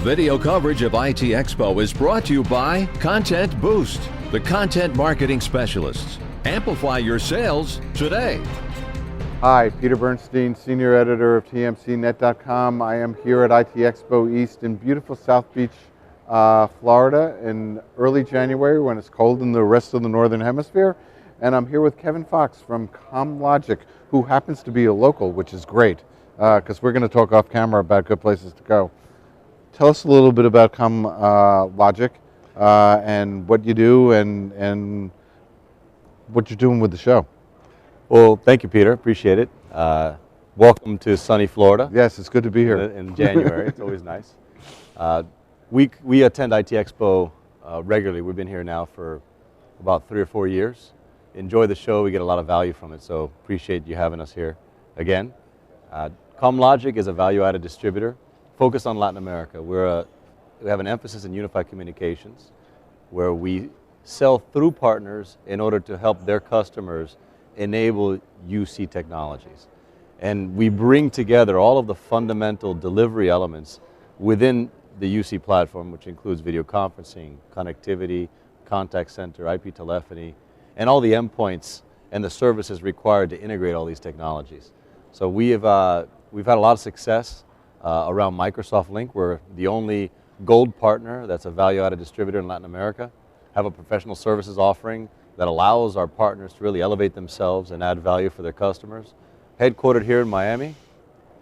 Video coverage of IT Expo is brought to you by Content Boost, the content marketing specialists. Amplify your sales today. Hi, Peter Bernstein, Senior Editor of TMCnet.com. I am here at IT Expo East in beautiful South Beach, Florida in early January when it's cold in the rest of the Northern Hemisphere. And I'm here with Kevin Fox from CommLogic, who happens to be a local, which is great, because we're going to talk off camera about good places to go. Tell us a little bit about CommLogic and what you do and what you're doing with the show. Well, thank you, Peter. Appreciate it. Welcome to sunny Florida. Yes, it's good to be here. In January. It's always nice. We attend IT Expo regularly. We've been here now for about 3 or 4 years. Enjoy the show. We get a lot of value from it, so appreciate you having us here again. CommLogic is a value-added distributor focused on Latin America. We have an emphasis in unified communications, where we sell through partners in order to help their customers enable UC technologies. And we bring together all of the fundamental delivery elements within the UC platform, which includes video conferencing, connectivity, contact center, IP telephony, and all the endpoints and the services required to integrate all these technologies. So we've had a lot of success around Microsoft Link. We're the only gold partner that's a value-added distributor in Latin America, have a professional services offering that allows our partners to really elevate themselves and add value for their customers. Headquartered here in Miami,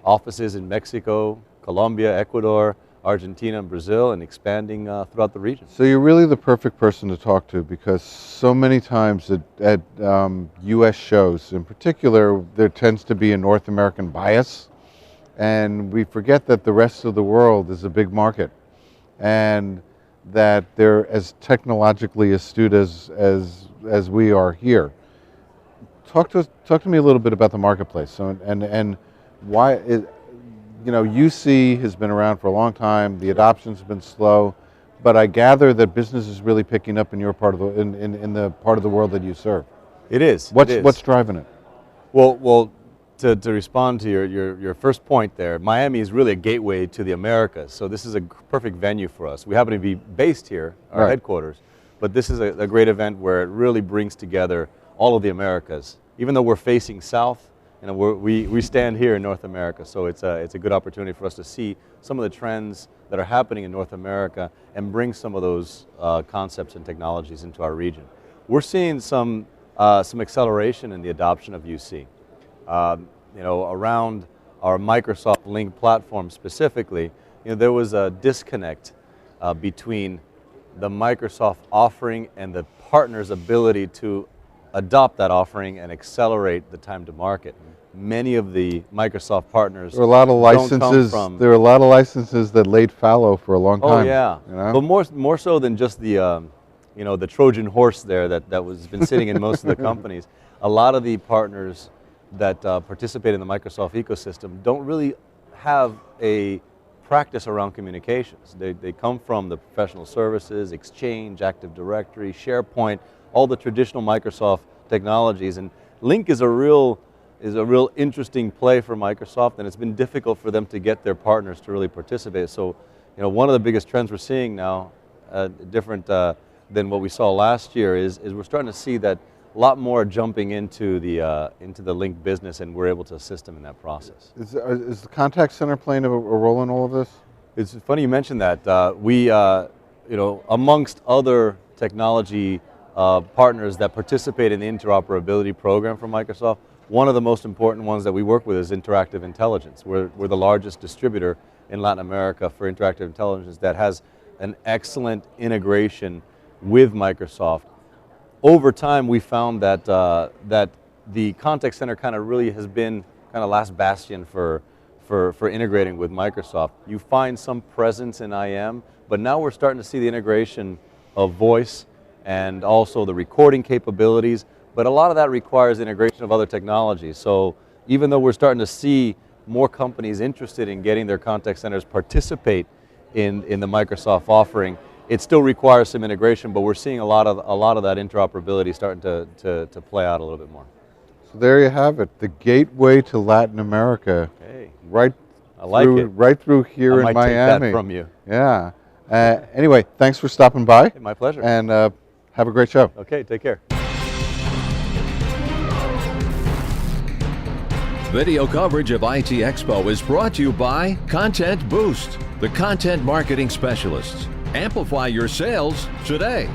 offices in Mexico, Colombia, Ecuador, Argentina, and Brazil, and expanding throughout the region. So you're really the perfect person to talk to, because so many times at US shows in particular, there tends to be a North American bias, and we forget that the rest of the world is a big market, and that they're as technologically astute as we are here. Talk to me a little bit about the marketplace, and why it, UC has been around for a long time. The adoption's been slow, but I gather that business is really picking up in your part of the in the part of the world that you serve. It is. What's driving it? Well. To respond to your first point there, Miami is really a gateway to the Americas, so this is a perfect venue for us. We happen to be based here, our headquarters, but this is a great event where it really brings together all of the Americas. Even though we're facing south, we stand here in North America, so it's a good opportunity for us to see some of the trends that are happening in North America and bring some of those concepts and technologies into our region. We're seeing some acceleration in the adoption of UC. Around our Microsoft Link platform specifically, there was a disconnect between the Microsoft offering and the partner's ability to adopt that offering and accelerate the time to market. Many of the Microsoft partners there are a lot of licenses. There are a lot of licenses that laid fallow for a long time. Oh yeah, but more so than just the the Trojan horse there that was been sitting in most of the companies. A lot of the partners that participate in the Microsoft ecosystem don't really have a practice around communications. They come from the professional services, Exchange, Active Directory, SharePoint, all the traditional Microsoft technologies, and Link is a real interesting play for Microsoft, and it's been difficult for them to get their partners to really participate. So, one of the biggest trends we're seeing now, different than what we saw last year, is we're starting to see that a lot more jumping into the Link business, and we're able to assist them in that process. Is the contact center playing a role in all of this? It's funny you mentioned that. We, amongst other technology partners that participate in the interoperability program from Microsoft, one of the most important ones that we work with is Interactive Intelligence. We're the largest distributor in Latin America for Interactive Intelligence that has an excellent integration with Microsoft. Over time, we found that the contact center kind of really has been kind of last bastion for integrating with Microsoft. You find some presence in IM, but now we're starting to see the integration of voice and also the recording capabilities, but a lot of that requires integration of other technologies. So even though we're starting to see more companies interested in getting their contact centers participate in the Microsoft offering, it still requires some integration, but we're seeing a lot of that interoperability starting to play out a little bit more. So there you have it, the gateway to Latin America. Hey. Right I like it. right through here I in might Miami. take that from you. Yeah. Anyway, thanks for stopping by. Hey, my pleasure. And have a great show. Okay, take care. Video coverage of IT Expo is brought to you by Content Boost, the content marketing specialists. Amplify your sales today.